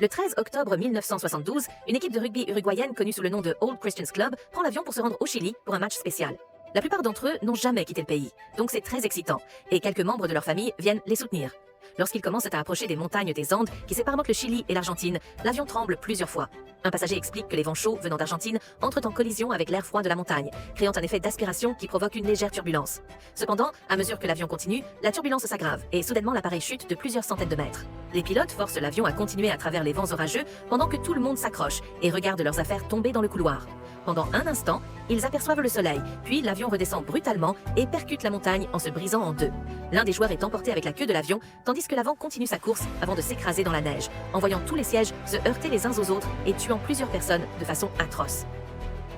Le 13 octobre 1972, une équipe de rugby uruguayenne connue sous le nom de Old Christians Club prend l'avion pour se rendre au Chili pour un match spécial. La plupart d'entre eux n'ont jamais quitté le pays, donc c'est très excitant, et quelques membres de leur famille viennent les soutenir. Lorsqu'ils commencent à approcher des montagnes des Andes qui séparent donc le Chili et l'Argentine, l'avion tremble plusieurs fois. Un passager explique que les vents chauds venant d'Argentine entrent en collision avec l'air froid de la montagne, créant un effet d'aspiration qui provoque une légère turbulence. Cependant, à mesure que l'avion continue, la turbulence s'aggrave et soudainement l'appareil chute de plusieurs centaines de mètres. Les pilotes forcent l'avion à continuer à travers les vents orageux pendant que tout le monde s'accroche et regarde leurs affaires tomber dans le couloir. Pendant un instant, ils aperçoivent le soleil, puis l'avion redescend brutalement et percute la montagne en se brisant en deux. L'un des joueurs est emporté avec la queue de l'avion, tandis que l'avant continue sa course avant de s'écraser dans la neige, en voyant tous les sièges se heurter les uns aux autres et tuant plusieurs personnes de façon atroce.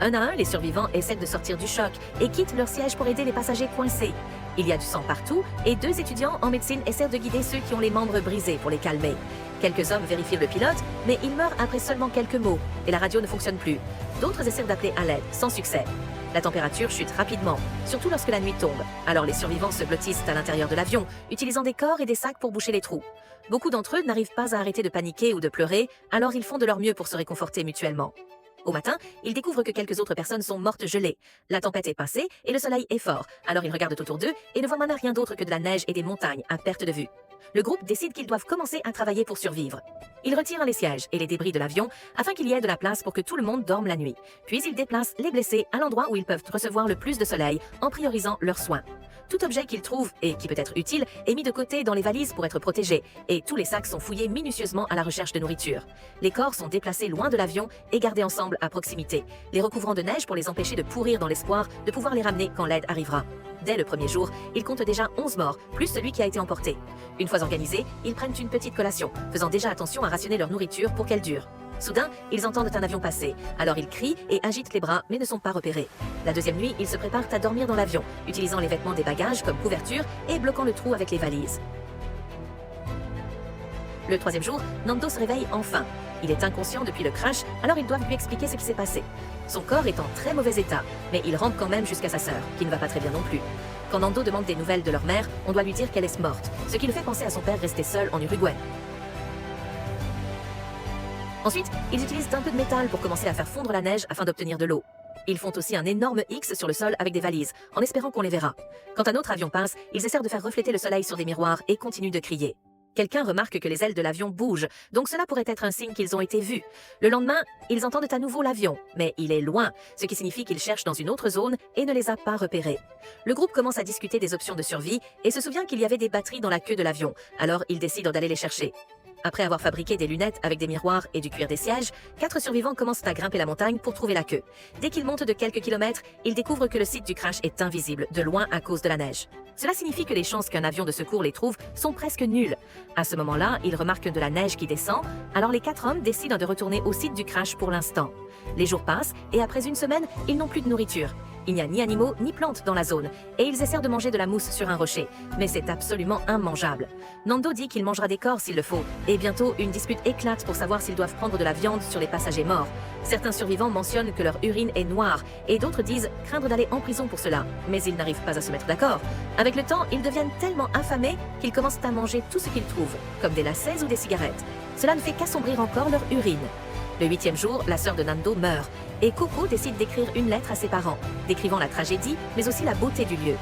Un à un, les survivants essaient de sortir du choc et quittent leur siège pour aider les passagers coincés. Il y a du sang partout et 2 étudiants en médecine essaient de guider ceux qui ont les membres brisés pour les calmer. Quelques hommes vérifient le pilote, mais il meurt après seulement quelques mots et la radio ne fonctionne plus. D'autres essaient d'appeler à l'aide, sans succès. La température chute rapidement, surtout lorsque la nuit tombe. Alors les survivants se blottissent à l'intérieur de l'avion, utilisant des corps et des sacs pour boucher les trous. Beaucoup d'entre eux n'arrivent pas à arrêter de paniquer ou de pleurer, alors ils font de leur mieux pour se réconforter mutuellement. Au matin, ils découvrent que quelques autres personnes sont mortes gelées. La tempête est passée et le soleil est fort, alors ils regardent autour d'eux et ne voient maintenant rien d'autre que de la neige et des montagnes à perte de vue. Le groupe décide qu'ils doivent commencer à travailler pour survivre. Ils retirent les sièges et les débris de l'avion afin qu'il y ait de la place pour que tout le monde dorme la nuit. Puis ils déplacent les blessés à l'endroit où ils peuvent recevoir le plus de soleil en priorisant leurs soins. Tout objet qu'ils trouvent et qui peut être utile est mis de côté dans les valises pour être protégé et tous les sacs sont fouillés minutieusement à la recherche de nourriture. Les corps sont déplacés loin de l'avion et gardés ensemble à proximité, les recouvrant de neige pour les empêcher de pourrir dans l'espoir de pouvoir les ramener quand l'aide arrivera. Dès le premier jour, ils comptent déjà 11 morts, plus celui qui a été emporté. Une fois organisés, ils prennent une petite collation, faisant déjà attention à rationner leur nourriture pour qu'elle dure. Soudain, ils entendent un avion passer, alors ils crient et agitent les bras mais ne sont pas repérés. La deuxième nuit, ils se préparent à dormir dans l'avion, utilisant les vêtements des bagages comme couverture et bloquant le trou avec les valises. Le troisième jour, Nando se réveille enfin. Il est inconscient depuis le crash, alors ils doivent lui expliquer ce qui s'est passé. Son corps est en très mauvais état, mais il rentre quand même jusqu'à sa sœur, qui ne va pas très bien non plus. Quand Nando demande des nouvelles de leur mère, on doit lui dire qu'elle est morte, ce qui le fait penser à son père resté seul en Uruguay. Ensuite, ils utilisent un peu de métal pour commencer à faire fondre la neige afin d'obtenir de l'eau. Ils font aussi un énorme X sur le sol avec des valises, en espérant qu'on les verra. Quand un autre avion passe, ils essaient de faire refléter le soleil sur des miroirs et continuent de crier. Quelqu'un remarque que les ailes de l'avion bougent, donc cela pourrait être un signe qu'ils ont été vus. Le lendemain, ils entendent à nouveau l'avion, mais il est loin, ce qui signifie qu'ils cherchent dans une autre zone et ne les a pas repérés. Le groupe commence à discuter des options de survie et se souvient qu'il y avait des batteries dans la queue de l'avion, alors ils décident d'aller les chercher. Après avoir fabriqué des lunettes avec des miroirs et du cuir des sièges, 4 survivants commencent à grimper la montagne pour trouver la queue. Dès qu'ils montent de quelques kilomètres, ils découvrent que le site du crash est invisible, de loin à cause de la neige. Cela signifie que les chances qu'un avion de secours les trouve sont presque nulles. À ce moment-là, ils remarquent de la neige qui descend, alors les 4 hommes décident de retourner au site du crash pour l'instant. Les jours passent et après une semaine, ils n'ont plus de nourriture. Il n'y a ni animaux ni plantes dans la zone, et ils essaient de manger de la mousse sur un rocher, mais c'est absolument immangeable. Nando dit qu'il mangera des corps s'il le faut, et bientôt une dispute éclate pour savoir s'ils doivent prendre de la viande sur les passagers morts. Certains survivants mentionnent que leur urine est noire, et d'autres disent craindre d'aller en prison pour cela, mais ils n'arrivent pas à se mettre d'accord. Avec le temps, ils deviennent tellement affamés qu'ils commencent à manger tout ce qu'ils trouvent, comme des lacets ou des cigarettes. Cela ne fait qu'assombrir encore leur urine. Le 8e jour, la sœur de Nando meurt, et Coco décide d'écrire une lettre à ses parents, décrivant la tragédie, mais aussi la beauté du lieu.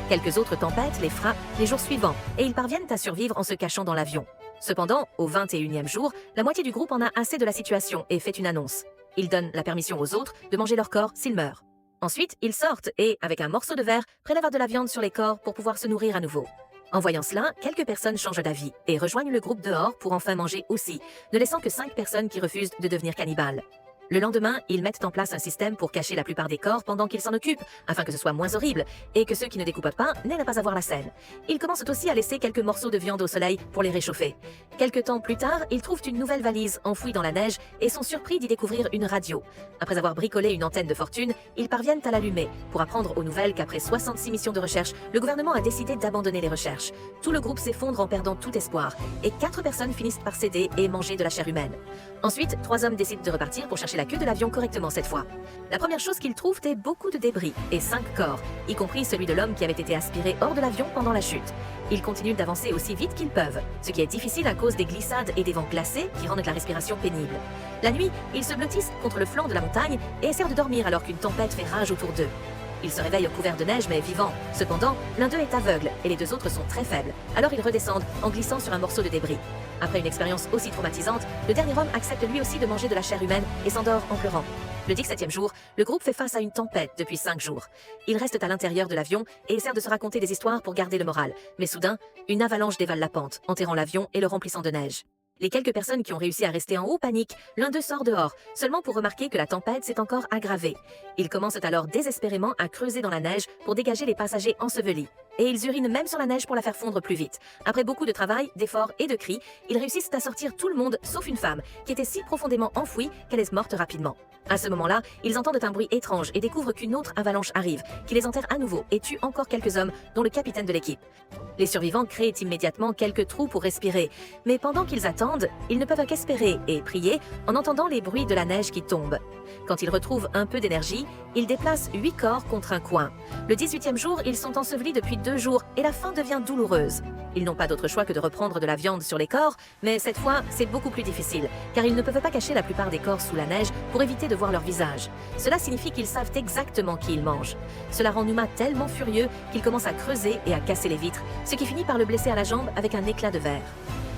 Quelques autres tempêtes les frappent les jours suivants, et ils parviennent à survivre en se cachant dans l'avion. Cependant, au 21e jour, la moitié du groupe en a assez de la situation et fait une annonce. Ils donnent la permission aux autres de manger leur corps s'ils meurent. Ensuite, ils sortent et, avec un morceau de verre, prélèvent de la viande sur les corps pour pouvoir se nourrir à nouveau. En voyant cela, quelques personnes changent d'avis et rejoignent le groupe dehors pour enfin manger aussi, ne laissant que 5 personnes qui refusent de devenir cannibales. Le lendemain, ils mettent en place un système pour cacher la plupart des corps pendant qu'ils s'en occupent, afin que ce soit moins horrible, et que ceux qui ne découpent pas n'aient pas à voir la scène. Ils commencent aussi à laisser quelques morceaux de viande au soleil pour les réchauffer. Quelque temps plus tard, ils trouvent une nouvelle valise enfouie dans la neige et sont surpris d'y découvrir une radio. Après avoir bricolé une antenne de fortune, ils parviennent à l'allumer pour apprendre aux nouvelles qu'après 66 missions de recherche, le gouvernement a décidé d'abandonner les recherches. Tout le groupe s'effondre en perdant tout espoir, et 4 personnes finissent par céder et manger de la chair humaine. Ensuite, 3 hommes décident de repartir pour chercher attacher la queue de l'avion correctement cette fois. La première chose qu'ils trouvent est beaucoup de débris et 5 corps, y compris celui de l'homme qui avait été aspiré hors de l'avion pendant la chute. Ils continuent d'avancer aussi vite qu'ils peuvent, ce qui est difficile à cause des glissades et des vents glacés qui rendent la respiration pénible. La nuit, ils se blottissent contre le flanc de la montagne et essaient de dormir alors qu'une tempête fait rage autour d'eux. Ils se réveillent couverts de neige mais vivants. Cependant, l'un d'eux est aveugle et les 2 autres sont très faibles. Alors ils redescendent en glissant sur un morceau de débris. Après une expérience aussi traumatisante, le dernier homme accepte lui aussi de manger de la chair humaine et s'endort en pleurant. Le 17e jour, le groupe fait face à une tempête depuis 5 jours. Ils restent à l'intérieur de l'avion et essaient de se raconter des histoires pour garder le moral. Mais soudain, une avalanche dévale la pente, enterrant l'avion et le remplissant de neige. Les quelques personnes qui ont réussi à rester en haut paniquent. L'un d'eux sort dehors, seulement pour remarquer que la tempête s'est encore aggravée. Ils commencent alors désespérément à creuser dans la neige pour dégager les passagers ensevelis. Et ils urinent même sur la neige pour la faire fondre plus vite. Après beaucoup de travail, d'efforts et de cris, ils réussissent à sortir tout le monde sauf une femme, qui était si profondément enfouie qu'elle est morte rapidement. À ce moment-là, ils entendent un bruit étrange et découvrent qu'une autre avalanche arrive, qui les enterre à nouveau et tue encore quelques hommes, dont le capitaine de l'équipe. Les survivants créent immédiatement quelques trous pour respirer, mais pendant qu'ils attendent, ils ne peuvent qu'espérer et prier en entendant les bruits de la neige qui tombe. Quand ils retrouvent un peu d'énergie, ils déplacent 8 corps contre un coin. Le 18e jour, ils sont ensevelis depuis 2 jours et la fin devient douloureuse. Ils n'ont pas d'autre choix que de reprendre de la viande sur les corps, mais cette fois, c'est beaucoup plus difficile, car ils ne peuvent pas cacher la plupart des corps sous la neige pour éviter de voir leur visage. Cela signifie qu'ils savent exactement qui ils mangent. Cela rend Numa tellement furieux qu'il commence à creuser et à casser les vitres, ce qui finit par le blesser à la jambe avec un éclat de verre.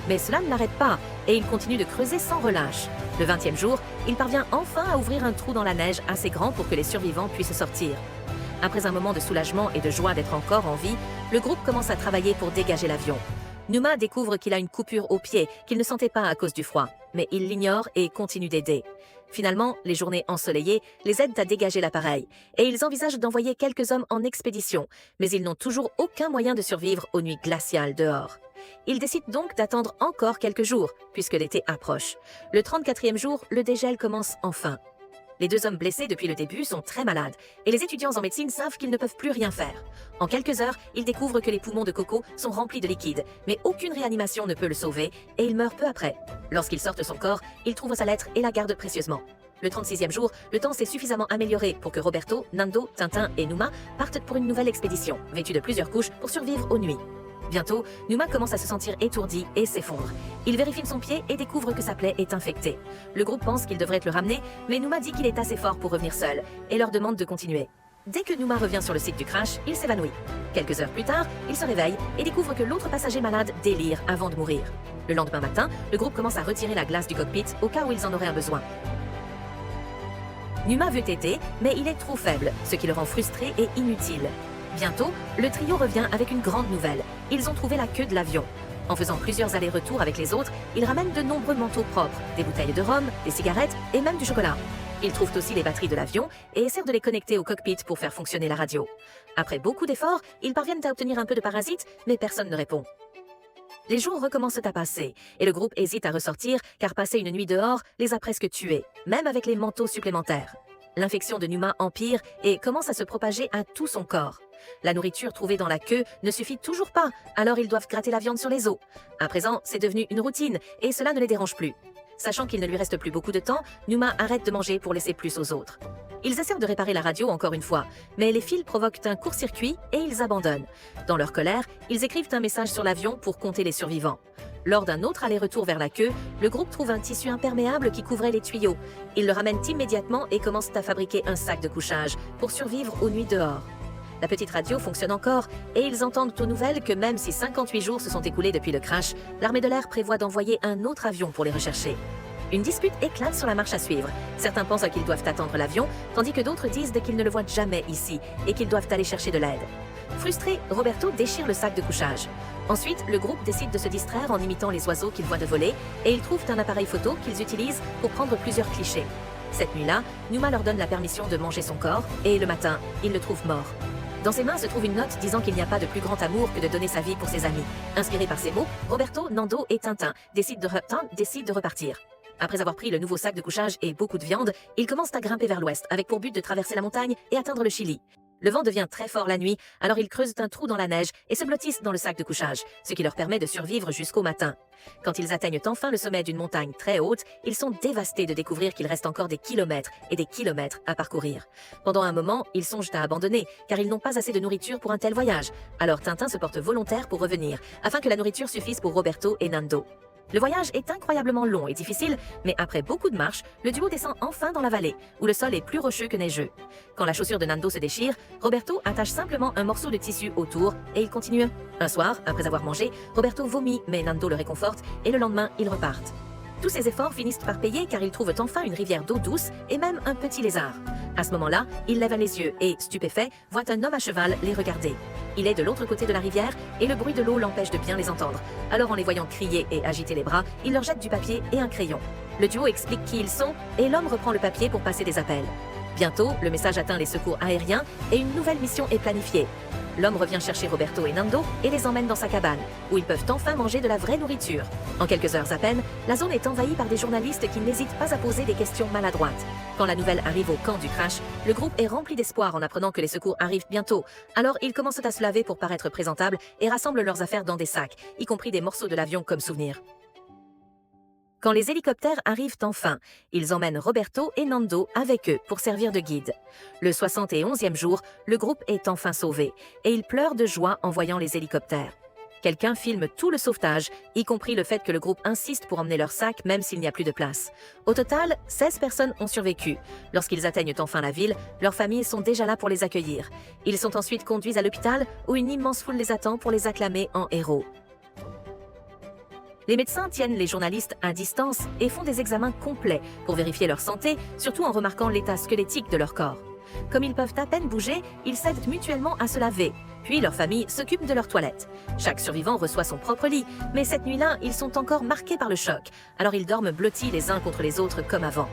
Mais cela ne l'arrête pas, et il continue de creuser sans relâche. Le 20e jour, il parvient enfin à ouvrir un trou dans la neige assez grand pour que les survivants puissent sortir. Après un moment de soulagement et de joie d'être encore en vie, le groupe commence à travailler pour dégager l'avion. Numa découvre qu'il a une coupure au pied qu'il ne sentait pas à cause du froid, mais il l'ignore et continue d'aider. Finalement, les journées ensoleillées les aident à dégager l'appareil, et ils envisagent d'envoyer quelques hommes en expédition, mais ils n'ont toujours aucun moyen de survivre aux nuits glaciales dehors. Ils décident donc d'attendre encore quelques jours, puisque l'été approche. Le 34e jour, le dégel commence enfin. Les 2 hommes blessés depuis le début sont très malades, et les étudiants en médecine savent qu'ils ne peuvent plus rien faire. En quelques heures, ils découvrent que les poumons de Coco sont remplis de liquide, mais aucune réanimation ne peut le sauver, et il meurt peu après. Lorsqu'ils sortent son corps, ils trouvent sa lettre et la gardent précieusement. Le 36e jour, le temps s'est suffisamment amélioré pour que Roberto, Nando, Tintin et Numa partent pour une nouvelle expédition, vêtus de plusieurs couches pour survivre aux nuits. Bientôt, Numa commence à se sentir étourdi et s'effondre. Il vérifie son pied et découvre que sa plaie est infectée. Le groupe pense qu'il devrait le ramener, mais Numa dit qu'il est assez fort pour revenir seul et leur demande de continuer. Dès que Numa revient sur le site du crash, il s'évanouit. Quelques heures plus tard, il se réveille et découvre que l'autre passager malade délire avant de mourir. Le lendemain matin, le groupe commence à retirer la glace du cockpit au cas où ils en auraient un besoin. Numa veut aider, mais il est trop faible, ce qui le rend frustré et inutile. Bientôt, le trio revient avec une grande nouvelle. Ils ont trouvé la queue de l'avion. En faisant plusieurs allers-retours avec les autres, ils ramènent de nombreux manteaux propres, des bouteilles de rhum, des cigarettes et même du chocolat. Ils trouvent aussi les batteries de l'avion et essaient de les connecter au cockpit pour faire fonctionner la radio. Après beaucoup d'efforts, ils parviennent à obtenir un peu de parasites, mais personne ne répond. Les jours recommencent à passer et le groupe hésite à ressortir car passer une nuit dehors les a presque tués, même avec les manteaux supplémentaires. L'infection de Numa empire et commence à se propager à tout son corps. La nourriture trouvée dans la queue ne suffit toujours pas, alors ils doivent gratter la viande sur les os. À présent, c'est devenu une routine et cela ne les dérange plus. Sachant qu'il ne lui reste plus beaucoup de temps, Numa arrête de manger pour laisser plus aux autres. Ils essaient de réparer la radio encore une fois, mais les fils provoquent un court-circuit et ils abandonnent. Dans leur colère, ils écrivent un message sur l'avion pour compter les survivants. Lors d'un autre aller-retour vers la queue, le groupe trouve un tissu imperméable qui couvrait les tuyaux. Ils le ramènent immédiatement et commencent à fabriquer un sac de couchage pour survivre aux nuits dehors. La petite radio fonctionne encore et ils entendent aux nouvelles que même si 58 jours se sont écoulés depuis le crash, l'armée de l'air prévoit d'envoyer un autre avion pour les rechercher. Une dispute éclate sur la marche à suivre. Certains pensent qu'ils doivent attendre l'avion, tandis que d'autres disent qu'ils ne le voient jamais ici et qu'ils doivent aller chercher de l'aide. Frustré, Roberto déchire le sac de couchage. Ensuite, le groupe décide de se distraire en imitant les oiseaux qu'ils voient de voler et ils trouvent un appareil photo qu'ils utilisent pour prendre plusieurs clichés. Cette nuit-là, Numa leur donne la permission de manger son corps et le matin, ils le trouvent mort. Dans ses mains se trouve une note disant qu'il n'y a pas de plus grand amour que de donner sa vie pour ses amis. Inspiré par ces mots, Roberto, Nando et Tintin décident de repartir. Après avoir pris le nouveau sac de couchage et beaucoup de viande, ils commencent à grimper vers l'ouest avec pour but de traverser la montagne et atteindre le Chili. Le vent devient très fort la nuit, alors ils creusent un trou dans la neige et se blottissent dans le sac de couchage, ce qui leur permet de survivre jusqu'au matin. Quand ils atteignent enfin le sommet d'une montagne très haute, ils sont dévastés de découvrir qu'il reste encore des kilomètres et des kilomètres à parcourir. Pendant un moment, ils songent à abandonner, car ils n'ont pas assez de nourriture pour un tel voyage. Alors Tintin se porte volontaire pour revenir, afin que la nourriture suffise pour Roberto et Nando. Le voyage est incroyablement long et difficile, mais après beaucoup de marches, le duo descend enfin dans la vallée, où le sol est plus rocheux que neigeux. Quand la chaussure de Nando se déchire, Roberto attache simplement un morceau de tissu autour et il continue. Un soir, après avoir mangé, Roberto vomit, mais Nando le réconforte et le lendemain, ils repartent. Tous ces efforts finissent par payer car ils trouvent enfin une rivière d'eau douce et même un petit lézard. À ce moment-là, il lève les yeux et, stupéfait, voit un homme à cheval les regarder. Il est de l'autre côté de la rivière et le bruit de l'eau l'empêche de bien les entendre. Alors en les voyant crier et agiter les bras, il leur jette du papier et un crayon. Le duo explique qui ils sont et l'homme reprend le papier pour passer des appels. Bientôt, le message atteint les secours aériens et une nouvelle mission est planifiée. L'homme revient chercher Roberto et Nando et les emmène dans sa cabane, où ils peuvent enfin manger de la vraie nourriture. En quelques heures à peine, la zone est envahie par des journalistes qui n'hésitent pas à poser des questions maladroites. Quand la nouvelle arrive au camp du crash, le groupe est rempli d'espoir en apprenant que les secours arrivent bientôt. Alors ils commencent à se laver pour paraître présentables et rassemblent leurs affaires dans des sacs, y compris des morceaux de l'avion comme souvenirs. Quand les hélicoptères arrivent enfin, ils emmènent Roberto et Nando avec eux pour servir de guide. Le 71e jour, le groupe est enfin sauvé et ils pleurent de joie en voyant les hélicoptères. Quelqu'un filme tout le sauvetage, y compris le fait que le groupe insiste pour emmener leurs sacs même s'il n'y a plus de place. Au total, 16 personnes ont survécu. Lorsqu'ils atteignent enfin la ville, leurs familles sont déjà là pour les accueillir. Ils sont ensuite conduits à l'hôpital où une immense foule les attend pour les acclamer en héros. Les médecins tiennent les journalistes à distance et font des examens complets pour vérifier leur santé, surtout en remarquant l'état squelettique de leur corps. Comme ils peuvent à peine bouger, ils s'aident mutuellement à se laver. Puis leur famille s'occupe de leur toilette. Chaque survivant reçoit son propre lit, mais cette nuit-là, ils sont encore marqués par le choc. Alors ils dorment blottis les uns contre les autres comme avant.